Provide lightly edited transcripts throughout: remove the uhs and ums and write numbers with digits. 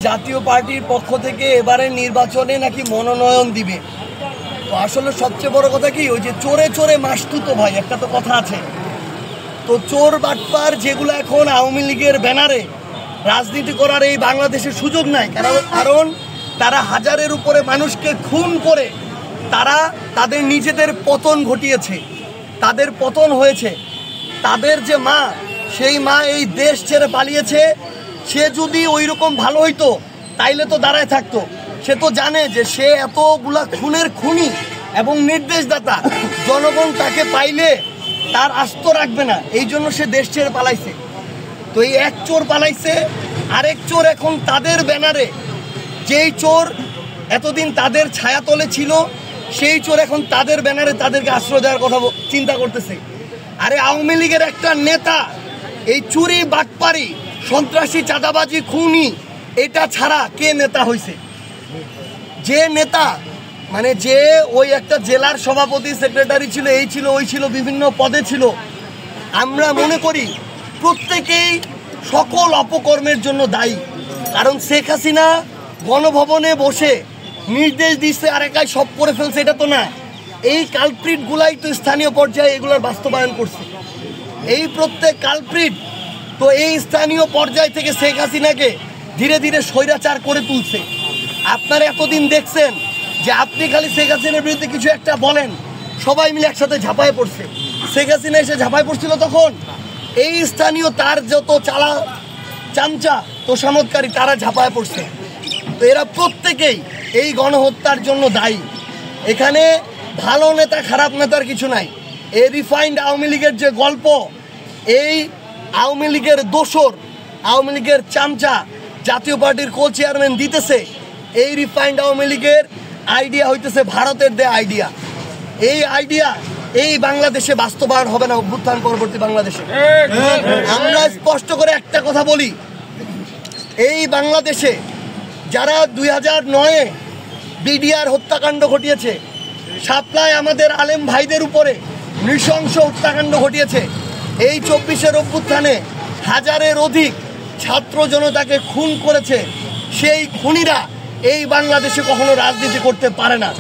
জাতীয় পার্টির পক্ষ থেকে এবারে নির্বাচনে নাকি মনোনয়ন দিবে। তো আসলে সবচেয়ে বড় কথা কি, ওই যে চোরে চোরে মাসতুতো ভাই, একটা তো কথা আছে। তো চোর বাটপার যেগুলো এখন আওয়ামী লীগের ব্যানারে রাজনীতি করার এই বাংলাদেশের সুযোগ নাই, কারণ তারা হাজারের উপরে মানুষকে খুন করে তারা তাদের নিজেদের পতন ঘটিয়েছে, তাদের পতন হয়েছে। তাদের যে মা, সেই মা এই দেশ ছেড়ে পালিয়েছে। সে যদি ওই রকম ভালো হইতো তাইলে তো দাঁড়ায় থাকতো। সে তো জানে যে সে এতগুলা খুনের খুনি এবং নির্দেশদাতা, জনগণ তাকে পাইলে তার আস্ত রাখবে না, এই জন্য সে দেশ ছেড়ে পালাইছে। তো এই এক চোর পালাইছে, আরেক চোর এখন তাদের ব্যানারে, যেই চোর এতদিন তাদের ছায়াতলে ছিল, সেই চোর এখন তাদের ব্যানারে তাদেরকে আশ্রয় দেওয়ার কথা চিন্তা করতেছে। আরে আওয়ামী লীগের একটা নেতা এই চুরি, বাটপারি, সন্ত্রাসী, চাঁদাবাজি, খুনি, এটা ছাড়া কে নেতা হয়েছে? যে নেতা মানে যে ওই একটা জেলার সভাপতি, সেক্রেটারি ছিল, এই ছিল, ওই ছিল, বিভিন্ন পদে ছিল, আমরা মনে করি প্রত্যেকেই সকল অপকর্মের জন্য দায়ী। কারণ শেখ হাসিনা গণভবনে বসে নির্দেশ দিচ্ছে আর একাই সব করে ফেলছে, এটা তো না। এই কালপ্রিট গুলাই তো স্থানীয় পর্যায়ে এগুলোর বাস্তবায়ন করছে। এই প্রত্যেক কালপ্রিট তো এই স্থানীয় পর্যায় থেকে শেখ হাসিনাকে ধীরে ধীরে স্বৈরাচার করে তুলছে। আপনারা এতদিন দেখছেন যে আপনি খালি শেখ হাসিনার বিরুদ্ধে কিছু একটা বলেন, সবাই মিলে একসাথে ঝাঁপায় পড়ছে। শেখ হাসিনা এসে ঝাঁপায় পড়ছিল তখন এই স্থানীয় তার যত চামচা তোষামতকারী তারা ঝাঁপায় পড়ছে। তো এরা প্রত্যেকেই এই গণহত্যার জন্য দায়ী। এখানে ভালো নেতা খারাপ নেতার কিছু নাই। এই রিফাইন্ড আওয়ামী লীগের যে গল্প, এই আওয়ামী লীগের দোসর, আওয়ামী লীগের চামচা জাতীয় পার্টির কো চেয়ারম্যান দিতেছে, এই রিফাইন্ড আওয়ামী লীগের আইডিয়া হইতেছে ভারতের দেয়া আইডিয়া। এই আইডিয়া এই বাংলাদেশে বাস্তবায়ন হবে না, অভ্যুত্থান পরবর্তী বাংলাদেশে। আমরা স্পষ্ট করে একটা কথা বলি, এই বাংলাদেশে যারা 2009-এ বিডিআর হত্যাকাণ্ড ঘটিয়েছে, শাপলায় আমাদের আলেম ভাইদের উপরে নৃশংস হত্যাকাণ্ড ঘটিয়েছে, এই 24-এর অভ্যুত্থানে হাজারের অধিক ছাত্র জনতাকে খুন করেছে, সেই খুনিরা এই বাংলাদেশে কখনো রাজনীতি করতে পারে না।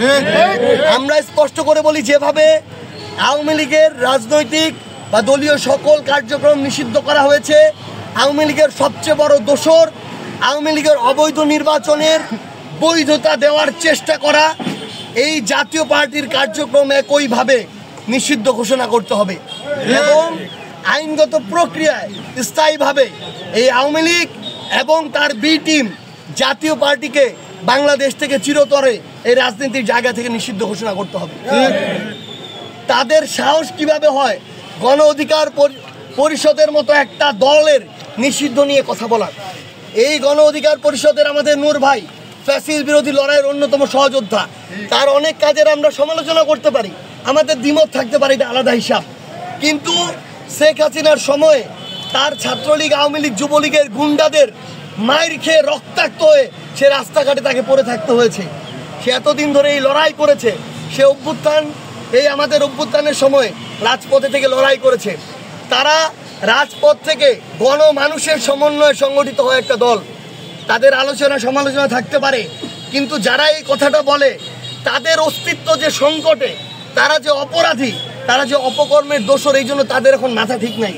আমরা স্পষ্ট করে বলি, যেভাবে আওয়ামী লীগের রাজনৈতিক বা দলীয় সকল কার্যক্রম নিষিদ্ধ করা হয়েছে, আওয়ামী লীগের সবচেয়ে বড় দোসর আওয়ামী লীগের অবৈধ নির্বাচনের বৈধতা দেওয়ার চেষ্টা করা, এই জাতীয় পার্টির কার্যক্রম একইভাবে নিষিদ্ধ ঘোষণা করতে হবে এবং আইনগত প্রক্রিয়ায় স্থায়ীভাবে এই আওয়ামী লীগ এবং তার বি টিম জাতীয় পার্টিকে বাংলাদেশ থেকে চিরতরে এই রাজনীতির জায়গা থেকে নিষিদ্ধ ঘোষণা করতে হবে। তাদের সাহস কিভাবে হয় গণ অধিকার পরিষদের মতো একটা দলের নিষিদ্ধ নিয়ে কথা বলার? এই গণ অধিকার পরিষদের আমাদের নূর ভাই ফ্যাসিস্ট বিরোধী লড়াইয়ের অন্যতম সহযোদ্ধা, তার অনেক কাজের আমরা সমালোচনা করতে পারি, আমাদের দ্বিমত থাকতে পারে, এটা আলাদা হিসাব। কিন্তু শেখ হাসিনার সময়ে তার ছাত্রলীগ, আওয়ামী লীগ, যুবলীগের গুন্ডাদের মাইর খেয়ে রক্তাক্ত হয়ে সে রাস্তাঘাটে তাকে পড়ে থাকতে হয়েছে। সে এতদিন ধরে এই লড়াই করেছে, সে অভ্যুত্থান, এই আমাদের অভ্যুত্থানের সময় রাজপথে থেকে লড়াই করেছে। তারা রাজপথ থেকে মানুষের সমন্বয়ে সংগঠিত হয় একটা দল। তাদের আলোচনা সমালোচনা থাকতে পারে, কিন্তু যারা এই কথাটা বলে তাদের অস্তিত্ব যে সংকটে, তারা যে অপরাধী, তারা যে অপকর্মের দোষর, এই জন্য তাদের এখন মাথা ঠিক নাই।